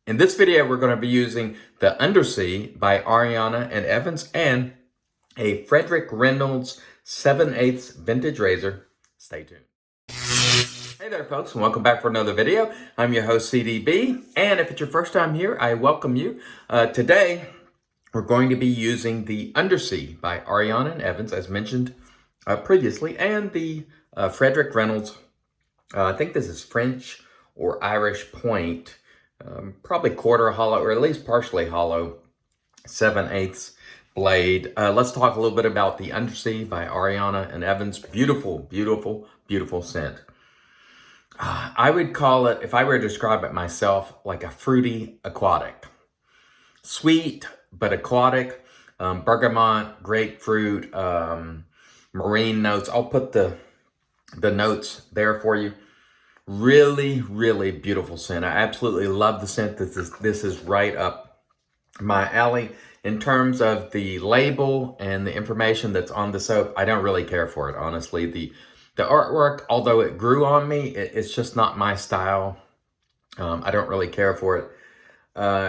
In this video, we're going to be using The Undersea by Ariana and Evans and a Frederick Reynolds 7/8 vintage razor. Stay tuned. Hey there, folks, and welcome back for another video. I'm your host, CDB, and if it's your first time here, I welcome you. Today, we're going to be using The Undersea by Ariana and Evans, as mentioned previously, and the Frederick Reynolds, I think this is French or Irish point, probably quarter hollow, or at least partially hollow, 7/8 blade. Let's talk a little bit about The Undersea by Ariana and Evans. Beautiful, beautiful, beautiful scent. I would call it, if I were to describe it myself, like a fruity aquatic. Sweet, but aquatic. Bergamot, grapefruit, marine notes. I'll put the notes there for you. Really, really beautiful scent. I absolutely love the scent. This is right up my alley. In terms of the label and the information that's on the soap, I don't really care for it, honestly. The artwork, although it grew on me, it's just not my style. I don't really care for it.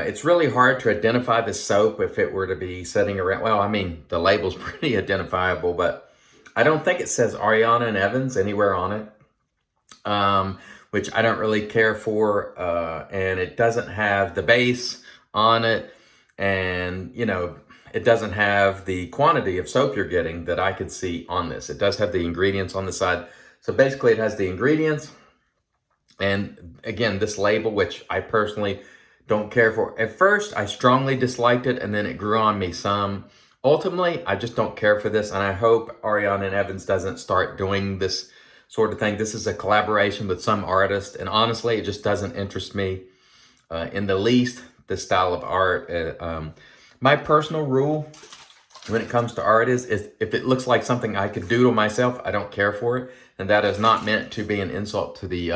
It's really hard to identify the soap if it were to be sitting around. Well, I mean, the label's pretty identifiable, but I don't think it says Ariana and Evans anywhere on it. Which I don't really care for, and it doesn't have the base on it, and it doesn't have the quantity of soap you're getting that I could see on this. It does have the ingredients on the side, so basically it has the ingredients, and again, this label, which I personally don't care for. At first, I strongly disliked it, and then it grew on me some. Ultimately, I just don't care for this, and I hope Ariana and Evans doesn't start doing this sort of thing. This is a collaboration with some artist, and honestly, it just doesn't interest me in the least, this style of art. My personal rule when it comes to art is if it looks like something I could doodle myself, I don't care for it, and that is not meant to be an insult to the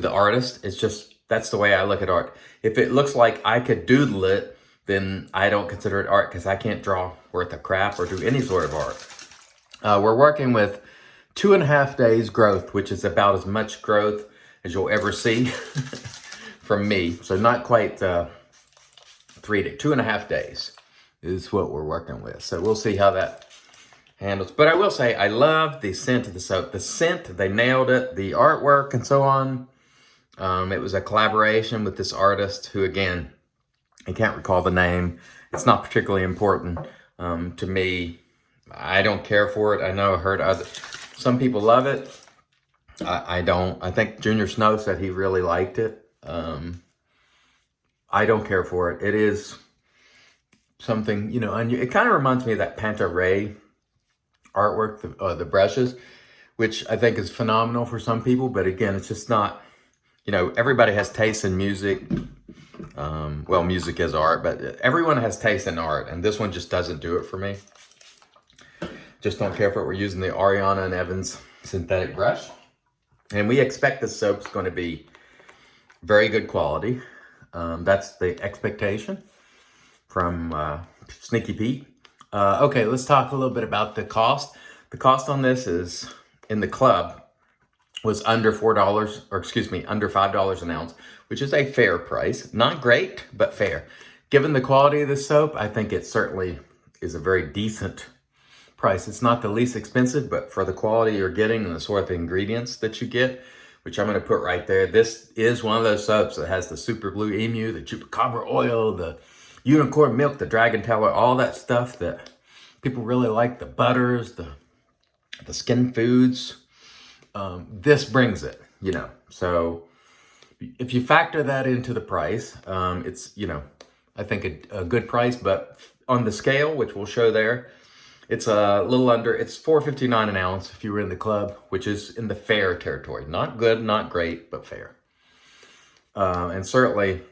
artist. It's just, that's the way I look at art. If it looks like I could doodle it, then I don't consider it art, because I can't draw worth a crap or do any sort of art. We're working with 2.5 days growth, which is about as much growth as you'll ever see from me. So not quite 3 to 2.5 days is what we're working with. So we'll see how that handles. But I will say, I love the scent of the soap. The scent, they nailed it. The artwork and so on. It was a collaboration with this artist who, again, I can't recall the name. It's not particularly important to me. I don't care for it. I know I heard some people love it. I don't. I think Junior Snow said he really liked it. I don't care for it. It is something, and it kind of reminds me of that Panta Ray artwork, the brushes, which I think is phenomenal for some people. But again, it's just not, everybody has taste in music. Well, music is art, but everyone has taste in art, and this one just doesn't do it for me. Just don't care for it. We're using the Ariana and Evans synthetic brush. And we expect this soap's going to be very good quality. That's the expectation from Sneaky Pete. Okay, let's talk a little bit about the cost. The cost on this is, in the club, was under $4, or excuse me, under $5 an ounce, which is a fair price. Not great, but fair. Given the quality of this soap, I think it certainly is a very decent price. It's not the least expensive, but for the quality you're getting and the sort of ingredients that you get, which I'm going to put right there, this is one of those soaps that has the super blue emu, the chupacabra oil, the unicorn milk, the dragon teller, all that stuff that people really like, the butters, the skin foods. This brings it, so if you factor that into the price, it's, I think a good price. But on the scale, which we'll show there, it's a little under, it's $4.59 an ounce if you were in the club, which is in the fair territory. Not good, not great, but fair. And certainly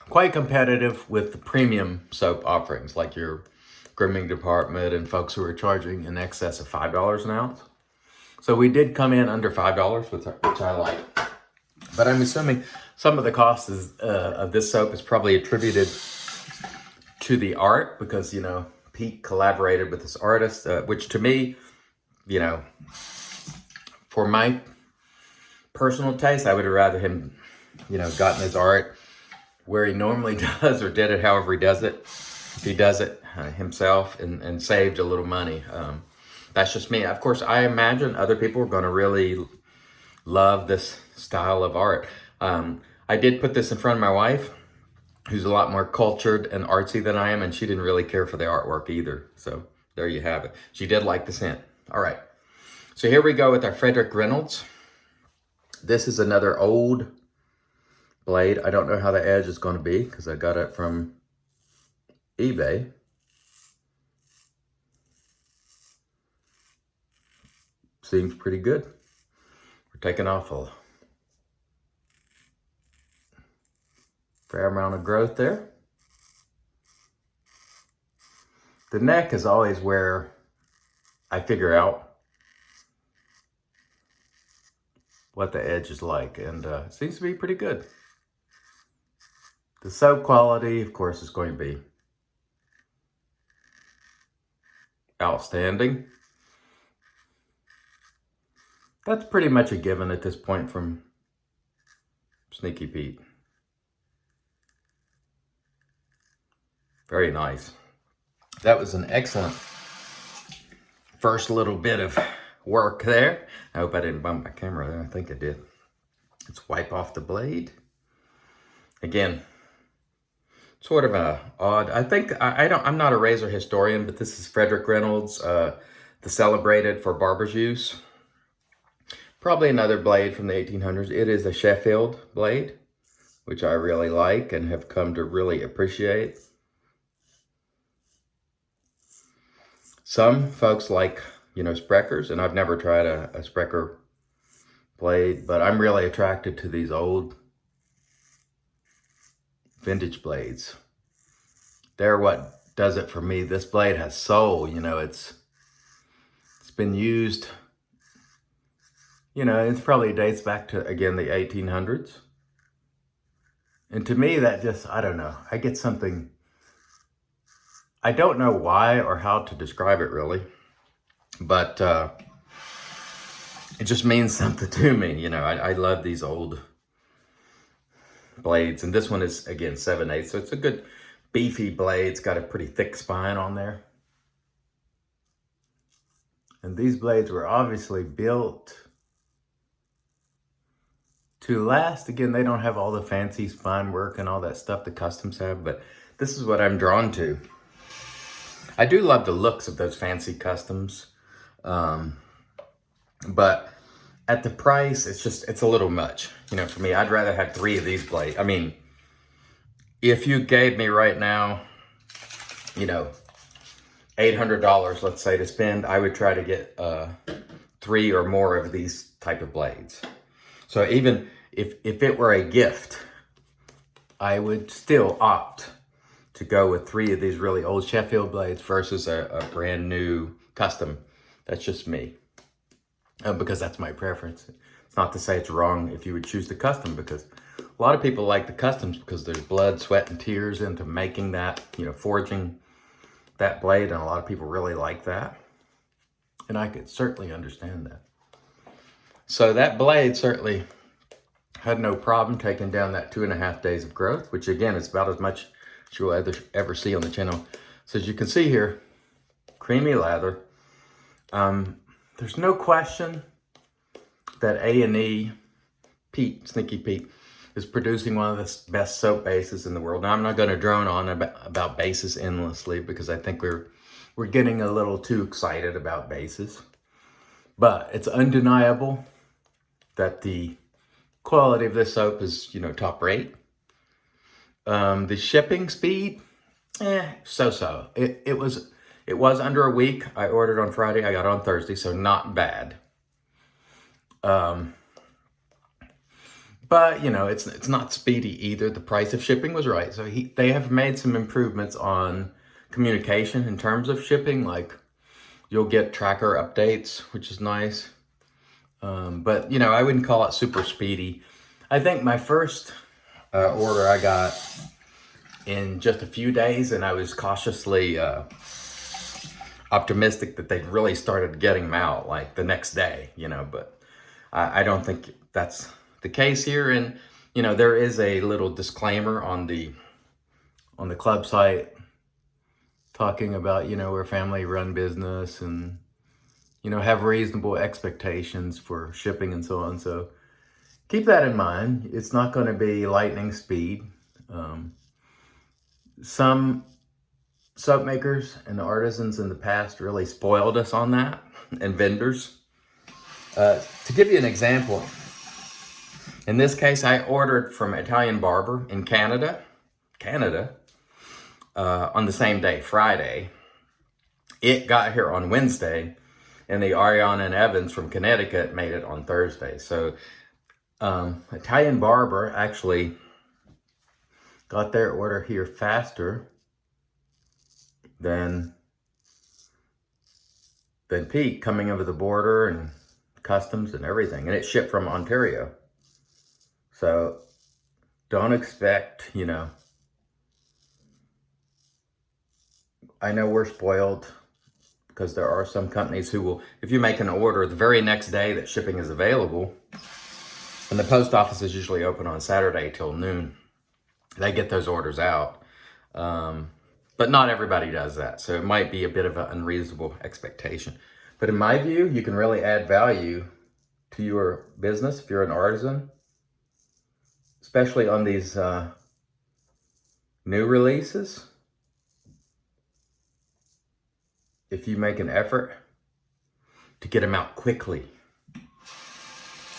quite competitive with the premium soap offerings, like your grooming department and folks who are charging in excess of $5 an ounce. So we did come in under $5, which I like. But I'm assuming some of the cost of this soap is probably attributed to the art, because, Pete collaborated with this artist, which to me, for my personal taste, I would have rather him, gotten his art where he normally does or did it however he does it. He does it himself and saved a little money. That's just me. Of course, I imagine other people are going to really love this style of art. I did put this in front of my wife, who's a lot more cultured and artsy than I am, and she didn't really care for the artwork either. So there you have it. She did like the scent. All right. So here we go with our Frederick Reynolds. This is another old blade. I don't know how the edge is going to be because I got it from eBay. Seems pretty good. We're taking off a fair amount of growth there. The neck is always where I figure out what the edge is like, and it seems to be pretty good. The soap quality, of course, is going to be outstanding. That's pretty much a given at this point from Sneaky Pete. Very nice. That was an excellent first little bit of work there. I hope I didn't bump my camera there. I think I did. Let's wipe off the blade. Again, sort of a odd, I think, I'm not a razor historian, but this is Frederick Reynolds, the celebrated for barber's use. Probably another blade from the 1800s. It is a Sheffield blade, which I really like and have come to really appreciate. Some folks like, Spreckers, and I've never tried a Sprecker blade, but I'm really attracted to these old vintage blades. They're what does it for me. This blade has soul, it's been used, it probably dates back to, again, the 1800s. And to me, that just, I don't know, I get something, I don't know why or how to describe it really, but it just means something to me. I love these old blades, and this one is, again, 7/8, so it's a good beefy blade. It's got a pretty thick spine on there. And these blades were obviously built to last. Again, they don't have all the fancy spine work and all that stuff the customs have, but this is what I'm drawn to. I do love the looks of those fancy customs, but at the price, it's a little much. For me, I'd rather have 3 of these blades. I mean, if you gave me right now, $800, let's say, to spend, I would try to get 3 or more of these type of blades. So even if it were a gift, I would still opt to go with 3 of these really old Sheffield blades versus a brand new custom. That's just me, because that's my preference. It's not to say it's wrong if you would choose the custom, because a lot of people like the customs because there's blood, sweat, and tears into making that, forging that blade, and a lot of people really like that. And I could certainly understand that. So that blade certainly had no problem taking down that 2.5 days of growth, which again is about as much as you'll ever see on the channel. So as you can see here, creamy lather. There's no question that A&E Sneaky Pete, is producing one of the best soap bases in the world. Now, I'm not going to drone on about bases endlessly because I think we're getting a little too excited about bases. But it's undeniable that the quality of this soap is, top rate. The shipping speed, so-so. It was under a week. I ordered on Friday. I got it on Thursday, so not bad. But, it's not speedy either. The price of shipping was right. So they have made some improvements on communication in terms of shipping. Like, you'll get tracker updates, which is nice. But, I wouldn't call it super speedy. I think my first order I got in just a few days, and I was cautiously optimistic that they'd really started getting them out like the next day, but I don't think that's the case here. And you know, there is a little disclaimer on the club site talking about, you know, we're a family-run business and, you know, have reasonable expectations for shipping and so on. So keep that in mind. It's not going to be lightning speed. Some soap makers and artisans in the past really spoiled us on that, and vendors. To give you an example, in this case, I ordered from Italian Barber in Canada, on the same day, Friday. It got here on Wednesday, and the Ariana and Evans from Connecticut made it on Thursday. So Italian Barber actually got their order here faster than Pete, coming over the border and customs and everything. And it shipped from Ontario. So don't expect, you know, I know we're spoiled because there are some companies who will, if you make an order the very next day that shipping is available, and the post office is usually open on Saturday till noon, they get those orders out. But not everybody does that. So it might be a bit of an unreasonable expectation. But in my view, you can really add value to your business if you're an artisan, especially on these new releases. If you make an effort to get them out quickly,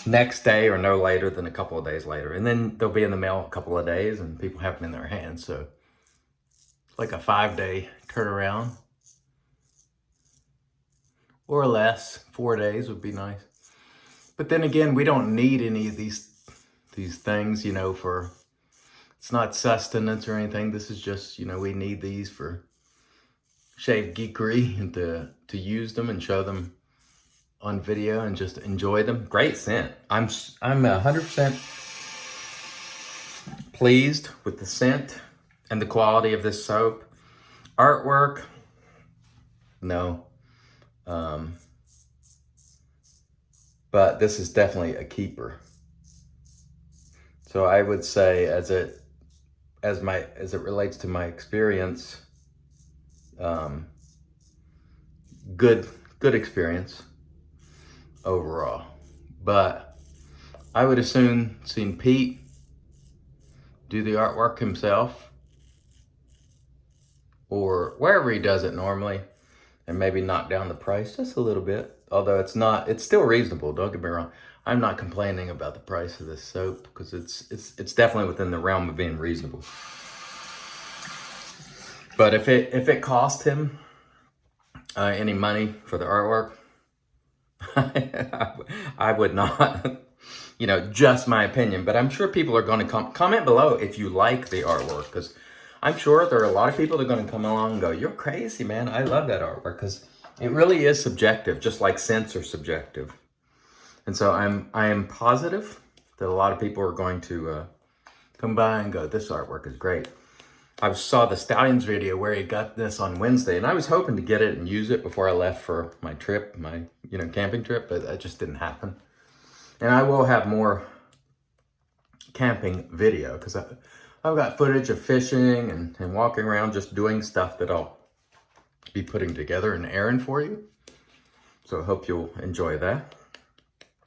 next day or no later than a couple of days later. And then they'll be in the mail a couple of days and people have them in their hands. So it's like a 5-day turnaround or less. 4 days would be nice. But then again, we don't need any of these things, you know, for, it's not sustenance or anything. This is just, you know, we need these for shave geekery and to use them and show them on video and just enjoy them. Great scent. I'm 100% pleased with the scent and the quality of this soap. Artwork, no. But this is definitely a keeper. So I would say as it relates to my experience, good experience overall. But I would have soon seen Pete do the artwork himself, or wherever he does it normally, and maybe knock down the price just a little bit. Although it's still reasonable, don't get me wrong. I'm not complaining about the price of this soap because it's definitely within the realm of being reasonable. But if it cost him any money for the artwork, I would not. You know, just my opinion. But I'm sure people are going to comment below if you like the artwork, because I'm sure there are a lot of people that are going to come along and go, "You're crazy, man. I love that artwork," because it really is subjective, just like scents are subjective. And so I am positive that a lot of people are going to come by and go, "This artwork is great." I saw the Stallions video where he got this on Wednesday, and I was hoping to get it and use it before I left for my trip, my camping trip, but that just didn't happen. And I will have more camping video because I've got footage of fishing and walking around, just doing stuff that I'll be putting together and airing for you. So I hope you'll enjoy that.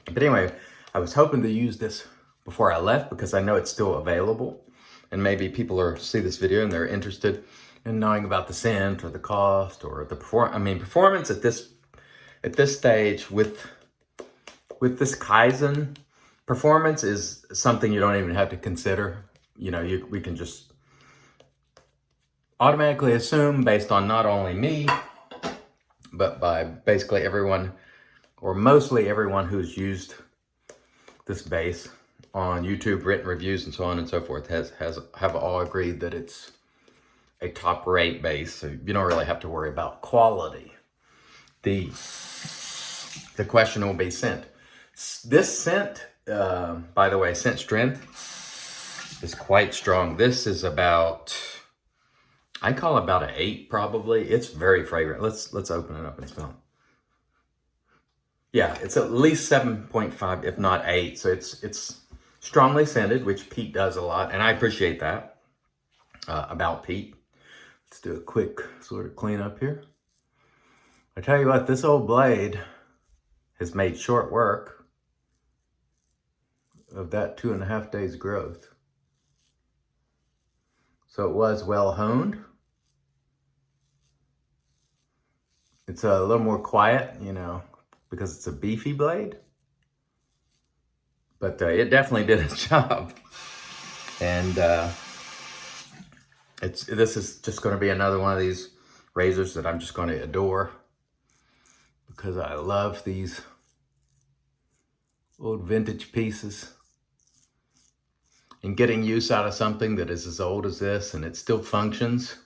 But anyway, I was hoping to use this before I left because I know it's still available. And maybe people see this video and they're interested in knowing about the scent or the cost or the performance at this stage with this Kaizen. Performance is something you don't even have to consider. You know, we can just automatically assume based on not only me, but by basically everyone or mostly everyone who's used this base on YouTube, written reviews and so on and so forth have all agreed that it's a top rate base. So you don't really have to worry about quality. The question will be scent. This scent, by the way, scent strength is quite strong. This is about, I call it about an 8 probably. It's very fragrant. Let's open it up and smell. Yeah, it's at least 7.5, if not 8. So it's strongly scented, which Pete does a lot, and I appreciate that about Pete. Let's do a quick sort of cleanup here. I tell you what, this old blade has made short work of that 2.5 days growth. So it was well honed. It's a little more quiet, you know, because it's a beefy blade. But it definitely did its job. And this is just going to be another one of these razors that I'm just going to adore, because I love these old vintage pieces. And getting use out of something that is as old as this and it still functions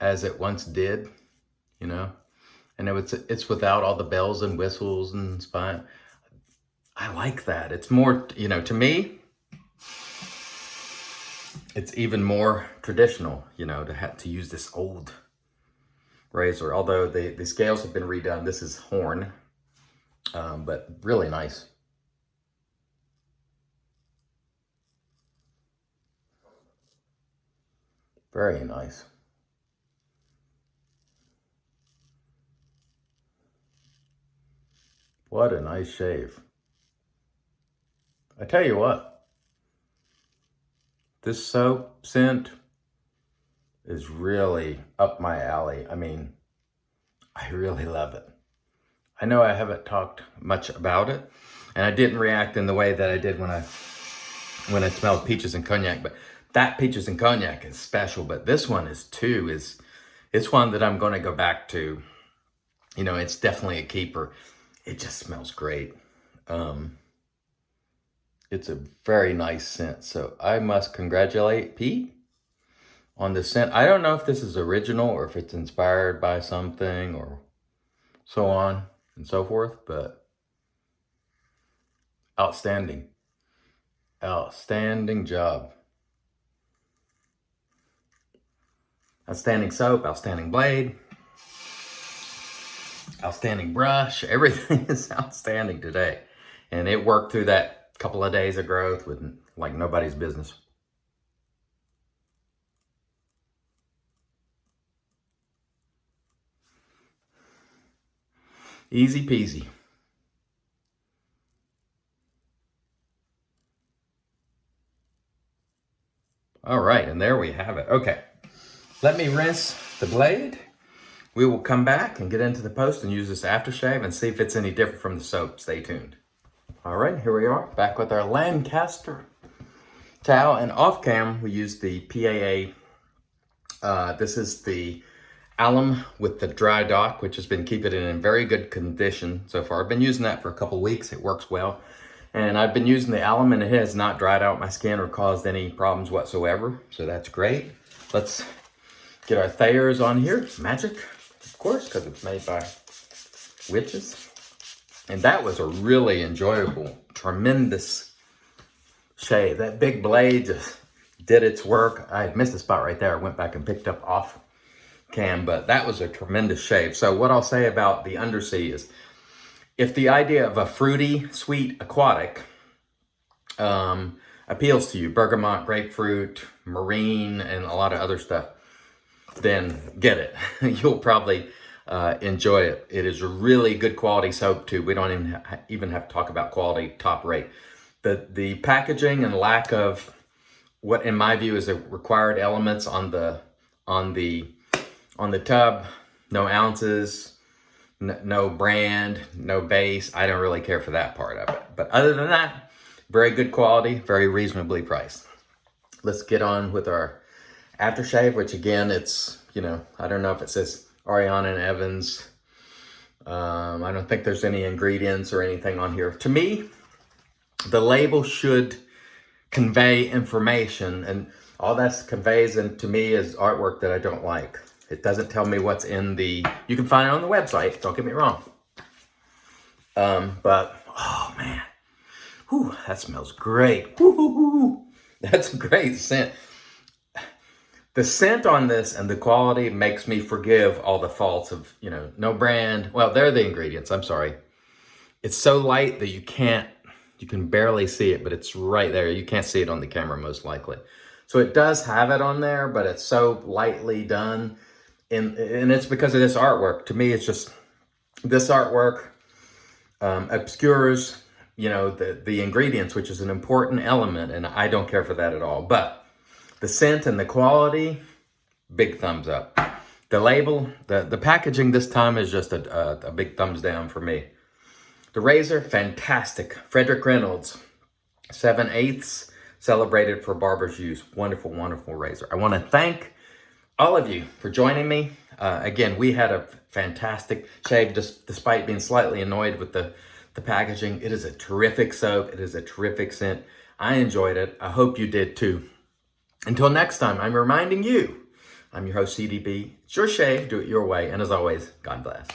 as it once did, you know. And it's without all the bells and whistles and spine. I like that. It's more, you know, to me, it's even more traditional, you know, to have to use this old razor. Although the scales have been redone. This is horn, but really nice. Very nice. What a nice shave. I tell you what, this soap scent is really up my alley. I mean, I really love it. I know I haven't talked much about it, and I didn't react in the way that I did when I smelled peaches and cognac, but that peaches and cognac is special, but this one is too. It's one that I'm going to go back to. You know, it's definitely a keeper. It just smells great. It's a very nice scent. So I must congratulate Pete on the scent. I don't know if this is original or if it's inspired by something or so on and so forth, but outstanding. Outstanding job. Outstanding soap, outstanding blade, outstanding brush. Everything is outstanding today. And it worked through that couple of days of growth with like nobody's business. Easy peasy. All right, and there we have it. Okay, let me rinse the blade. We will come back and get into the post and use this aftershave and see if it's any different from the soap. Stay tuned. All right, here we are, back with our Lancaster towel. And off cam, we use the PAA. This is the alum with the dry dock, which has been keeping it in very good condition so far. I've been using that for a couple weeks. It works well. And I've been using the alum, and it has not dried out my skin or caused any problems whatsoever. So that's great. Let's get our Thayers on here. Magic, of course, because it's made by witches. And that was a really enjoyable, tremendous shave. That big blade just did its work. I missed a spot right there. I went back and picked up off cam, but that was a tremendous shave. So what I'll say about the Undersea is, if the idea of a fruity, sweet aquatic appeals to you, bergamot, grapefruit, marine, and a lot of other stuff, then get it. You'll probably enjoy it. It is a really good quality soap too. We don't even have to talk about quality, top rate. The packaging and lack of what in my view is the required elements on the tub, no ounces, no brand, no base. I don't really care for that part of it. But other than that, very good quality, very reasonably priced. Let's get on with our aftershave, which again, it's, you know, I don't know if it says Ariana and Evans. I don't think there's any ingredients or anything on here. To me, the label should convey information, and all that conveys to me is artwork that I don't like. It doesn't tell me what's in the, you can find it on the website, don't get me wrong. But, oh man, whew, that smells great. Woo-hoo-hoo. That's a great scent. The scent on this and the quality makes me forgive all the faults of, you know, no brand. Well, they're the ingredients, I'm sorry. It's so light that you can't You can barely see it, but it's right there. You can't see it on the camera most likely. So it does have it on there, but it's so lightly done. And it's because of this artwork. To me, it's just, this artwork obscures, the ingredients, which is an important element, and I don't care for that at all. But the scent and the quality, big thumbs up. The label, the packaging this time is just a big thumbs down for me. The razor, fantastic. Frederick Reynolds, 7/8, celebrated for barber's use. Wonderful, wonderful razor. I want to thank all of you for joining me. Again, we had a fantastic shave, despite being slightly annoyed with the packaging. It is a terrific soap. It is a terrific scent. I enjoyed it. I hope you did too. Until next time, I'm reminding you, I'm your host, CDB. It's your shave. Do it your way. And as always, God bless.